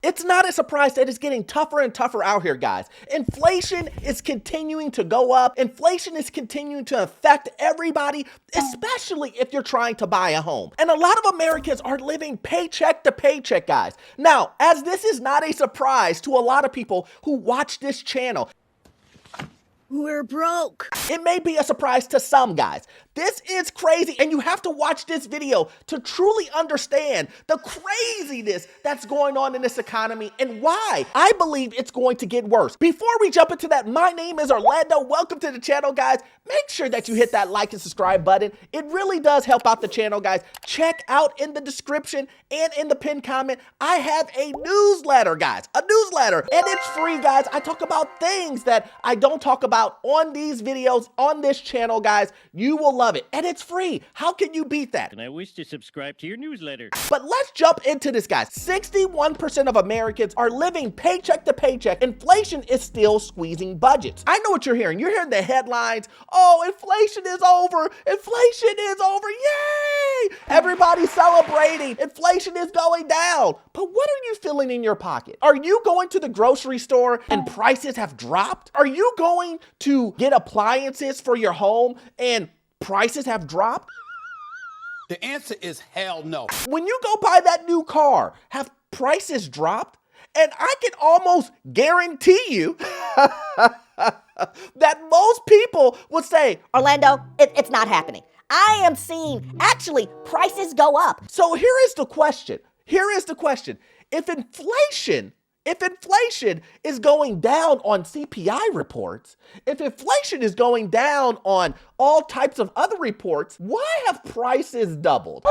It's not a surprise that it's getting tougher and tougher out here, guys. Inflation is continuing to go up. Inflation is continuing to affect everybody, especially if you're trying to buy a home. And a lot of Americans are living paycheck to paycheck, guys. Now, as this is not a surprise to a lot of people who watch this channel, we're broke. it may be a surprise to some guys. This is crazy, and you have to watch this video to truly understand the craziness that's going on in this economy and why I believe it's going to get worse. Before we jump into that, my name is Orlando. Welcome to the channel, guys. Make sure that you hit that like and subscribe button. It really does help out the channel, guys. Check out in the description and in the pinned comment, I have a newsletter, guys. A newsletter, and it's free, guys. I talk about things that I don't talk about on these videos, on this channel, guys. You will love it, and it's free. How can you beat that? And I wish to subscribe to your newsletter. But let's jump into this, guys. 61% of Americans are living paycheck to paycheck. Inflation is still squeezing budgets. I know what you're hearing. You're hearing the headlines. Oh, inflation is over. Inflation is over. Yay! Everybody's celebrating. Inflation is going down. But what are you feeling in your pocket? Are you going to the grocery store and prices have dropped? Are you going to get appliances for your home and prices have dropped? The answer is hell no. When you go buy that new car, have prices dropped? And I can almost guarantee you that most people would say, Orlando, it's not happening. I am seeing, actually, prices go up. so here is the question. Here is the question. If inflation is going down on CPI reports, if inflation is going down on all types of other reports, why have prices doubled?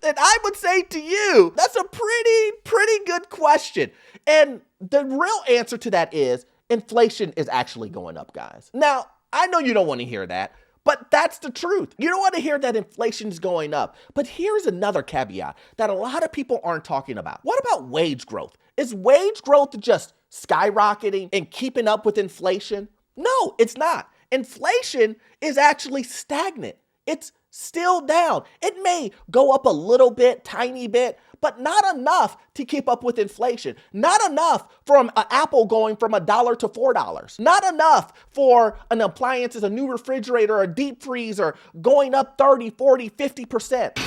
And I would say to you, that's a pretty good question. And the real answer to that is inflation is actually going up, guys. Now, I know you don't want to hear that, but that's the truth. You don't want to hear that inflation is going up. But here's another caveat that a lot of people aren't talking about. What about wage growth? Is wage growth just skyrocketing and keeping up with inflation? No, it's not. Inflation is actually stagnant. It's still down. It may go up a little bit, tiny bit, but not enough to keep up with inflation. Not enough from an apple going from $1 to $4. Not enough for an appliance as a new refrigerator or a deep freezer going up 30, 40, 50%.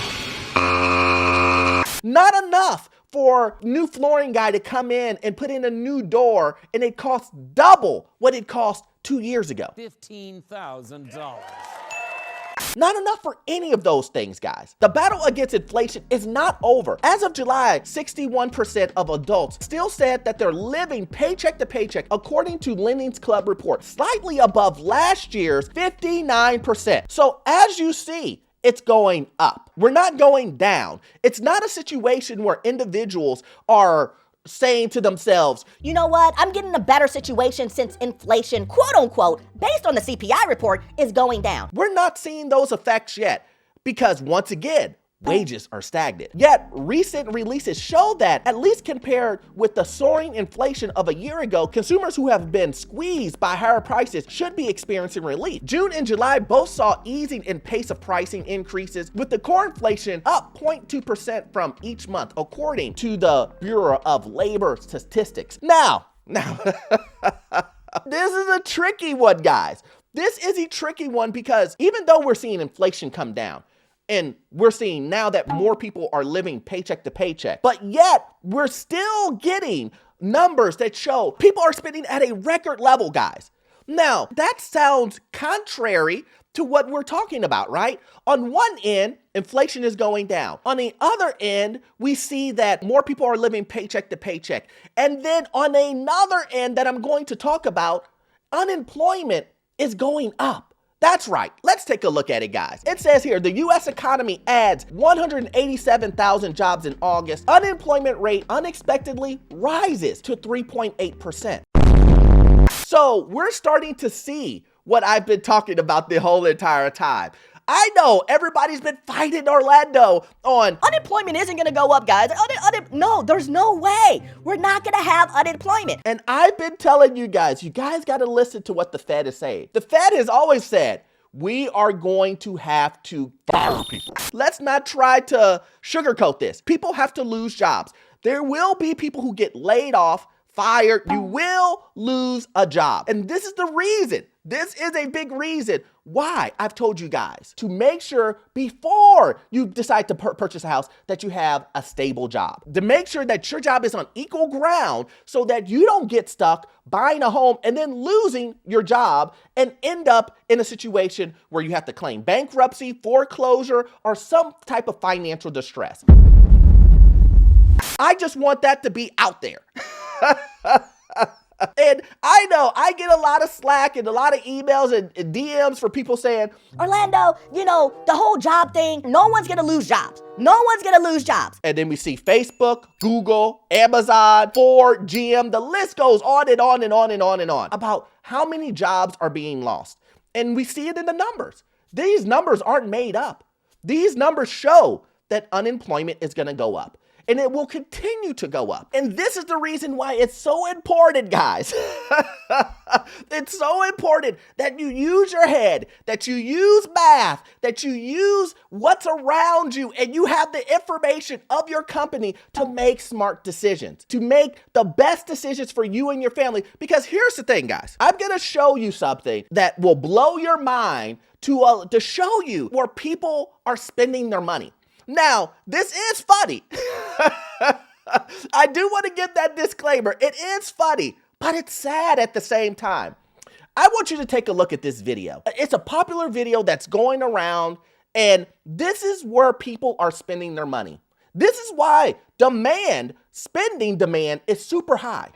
Not enough for new flooring guy to come in and put in a new door and it costs double what it cost 2 years ago. $15,000. Not enough for any of those things, guys. The battle against inflation is not over. As of July, 61% of adults still said that they're living paycheck to paycheck, according to Lending Club report, slightly above last year's 59%. So as you see, it's going up. We're not going down. It's not a situation where individuals are saying to themselves, You know what? I'm getting a better situation since inflation, quote unquote, based on the CPI report, is going down. we're not seeing those effects yet because once again, wages are stagnant. Yet recent releases show that, at least compared with the soaring inflation of a year ago, consumers who have been squeezed by higher prices should be experiencing relief. June and July both saw easing in pace of pricing increases, with the core inflation up 0.2% from each month, according to the Bureau of Labor Statistics. Now, this is a tricky one, guys. This is a tricky one because even though we're seeing inflation come down, and we're seeing now that more people are living paycheck to paycheck, but yet we're still getting numbers that show people are spending at a record level, guys. Now, that sounds contrary to what we're talking about, right? On one end, inflation is going down. On the other end, we see that more people are living paycheck to paycheck. And then on another end that I'm going to talk about, unemployment is going up. That's right. Let's take a look at it, guys. It says here, the U.S. economy adds 187,000 jobs in August. Unemployment rate unexpectedly rises to 3.8%. So we're starting to see what I've been talking about the whole entire time. I know everybody's been fighting Orlando on Unemployment isn't going to go up, guys. No, there's no way. We're not going to have unemployment. and I've been telling you guys got to listen to what the Fed is saying. The Fed has always said, we are going to have to fire people. Let's not try to sugarcoat this. People have to lose jobs. There will be people who get laid off, fired. You will lose a job. And this is the reason. This is a big reason why I've told you guys to make sure before you decide to purchase a house that you have a stable job. To make sure that your job is on equal ground so that you don't get stuck buying a home and then losing your job and end up in a situation where you have to claim bankruptcy, foreclosure, or some type of financial distress. I just want that to be out there. And I know I get a lot of slack and a lot of emails and DMs for people saying, Orlando, the whole job thing, no one's gonna lose jobs. No one's gonna lose jobs. And then we see Facebook, Google, Amazon, Ford, GM, the list goes on and on and on and on and on about how many jobs are being lost. And we see it in the numbers. These numbers aren't made up. These numbers show that unemployment is gonna go up. And it will continue to go up. And this is the reason why it's so important, guys. It's so important that you use your head, that you use math, that you use what's around you, and you have the information of your company to make smart decisions, to make the best decisions for you and your family. Because here's the thing, guys. I'm gonna show you something that will blow your mind to show you where people are spending their money. Now, this is funny. I do want to give that disclaimer. It is funny, but it's sad at the same time. I want you to take a look at this video. It's a popular video that's going around, and this is where people are spending their money. This is why spending demand is super high.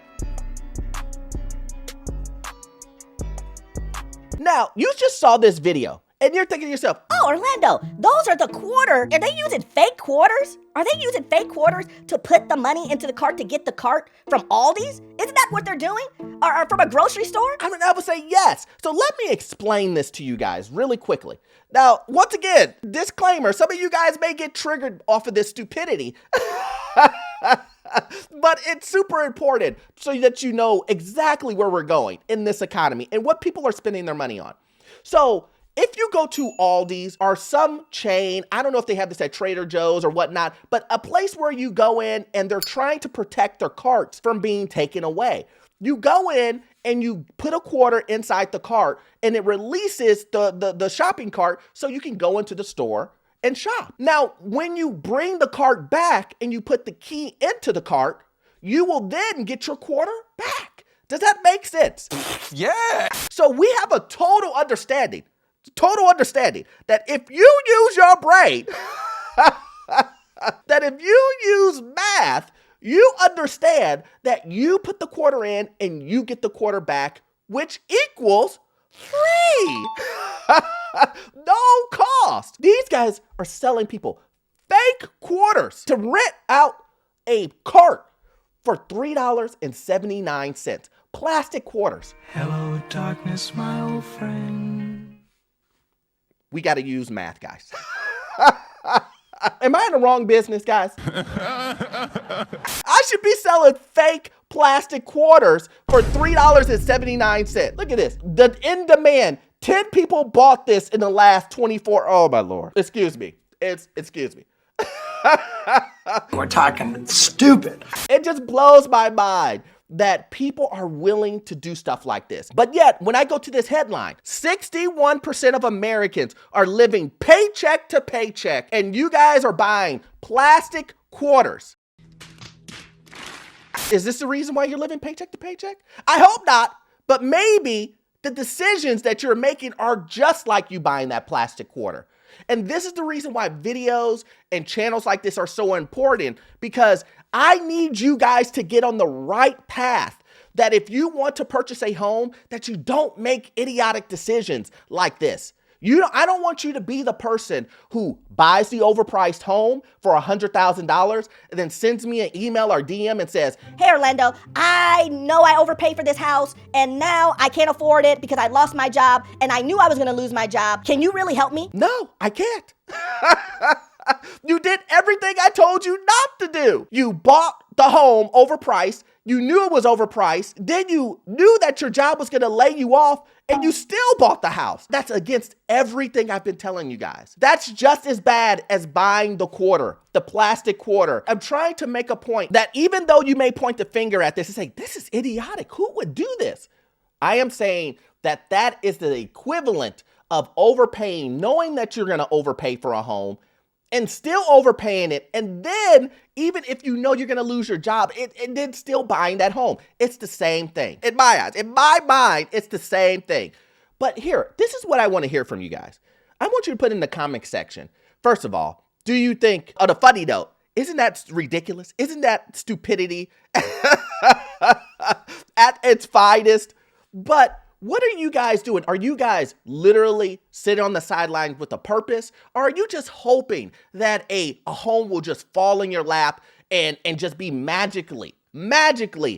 Now, you just saw this video. And you're thinking to yourself, oh, Orlando, those are the quarter. Are they using fake quarters? Are they using fake quarters to put the money into the cart to get the cart from Aldi's? Isn't that what they're doing? Or from a grocery store? I would say yes. So let me explain this to you guys really quickly. Now, once again, disclaimer, some of you guys may get triggered off of this stupidity. But it's super important so that you know exactly where we're going in this economy and what people are spending their money on. So, if you go to Aldi's or some chain, I don't know if they have this at Trader Joe's or whatnot, but a place where you go in and they're trying to protect their carts from being taken away. You go in and you put a quarter inside the cart and it releases the shopping cart so you can go into the store and shop. Now, when you bring the cart back and you put the key into the cart, you will then get your quarter back. Does that make sense? Yeah. So we have a total understanding that if you use your brain, that if you use math, you understand that you put the quarter in and you get the quarter back, which equals free. No cost. These guys are selling people fake quarters to rent out a cart for $3.79. Plastic quarters. Hello, darkness, my old friend. We got to use math, guys. Am I in the wrong business, guys? I should be selling fake plastic quarters for $3.79. Look at this. In demand. 10 people bought this in the last 24. Oh, my Lord. Excuse me. Excuse me. We're talking stupid. It just blows my mind that people are willing to do stuff like this. But yet, when I go to this headline, 61% of Americans are living paycheck to paycheck, and you guys are buying plastic quarters. Is this the reason why you're living paycheck to paycheck? I hope not, but maybe the decisions that you're making are just like you buying that plastic quarter. And this is the reason why videos and channels like this are so important, because I need you guys to get on the right path. That if you want to purchase a home, that you don't make idiotic decisions like this. I don't want you to be the person who buys the overpriced home for $100,000 and then sends me an email or DM and says, hey, Orlando, I know I overpaid for this house and now I can't afford it because I lost my job and I knew I was going to lose my job. Can you really help me? No, I can't. You did everything I told you not to do. You bought the home overpriced. You knew it was overpriced. Then you knew that your job was going to lay you off, and you still bought the house. That's against everything I've been telling you guys. That's just as bad as buying the quarter, the plastic quarter. I'm trying to make a point that even though you may point the finger at this and say, this is idiotic, who would do this? I am saying that that is the equivalent of overpaying, knowing that you're going to overpay for a home, and still overpaying it, and then even if you know you're going to lose your job, and then still buying that home. It's the same thing. In my eyes, in my mind, it's the same thing. But here, this is what I want to hear from you guys. I want you to put in the comment section. First of all, do you think, on a funny note, isn't that ridiculous? Isn't that stupidity at its finest? But what are you guys doing? Are you guys literally sitting on the sidelines with a purpose? Or are you just hoping that a home will just fall in your lap and just be magically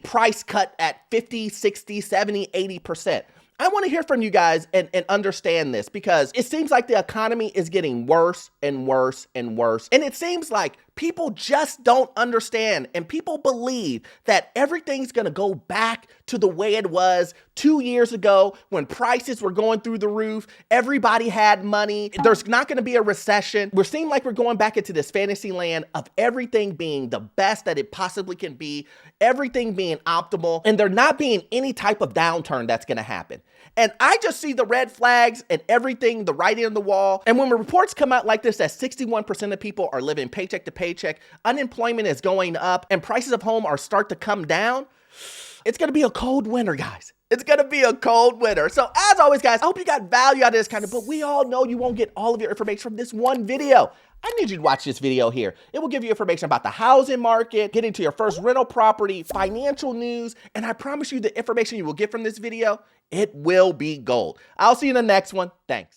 price cut at 50, 60, 70, 80%? I want to hear from you guys and understand this, because it seems like the economy is getting worse and worse and worse. And it seems like people just don't understand, and people believe that everything's going to go back to the way it was 2 years ago when prices were going through the roof. Everybody had money. There's not going to be a recession. We're seeing like we're going back into this fantasy land of everything being the best that it possibly can be, everything being optimal, and there not being any type of downturn that's going to happen. And I just see the red flags and everything, the writing on the wall. And when reports come out like this, that 61% of people are living paycheck to paycheck, unemployment is going up, and prices of home are start to come down, it's going to be a cold winter, guys. It's going to be a cold winter. So as always, guys, I hope you got value out of this content, but we all know you won't get all of your information from this one video. I need you to watch this video here. It will give you information about the housing market, getting to your first rental property, financial news, and I promise you the information you will get from this video, it will be gold. I'll see you in the next one. Thanks.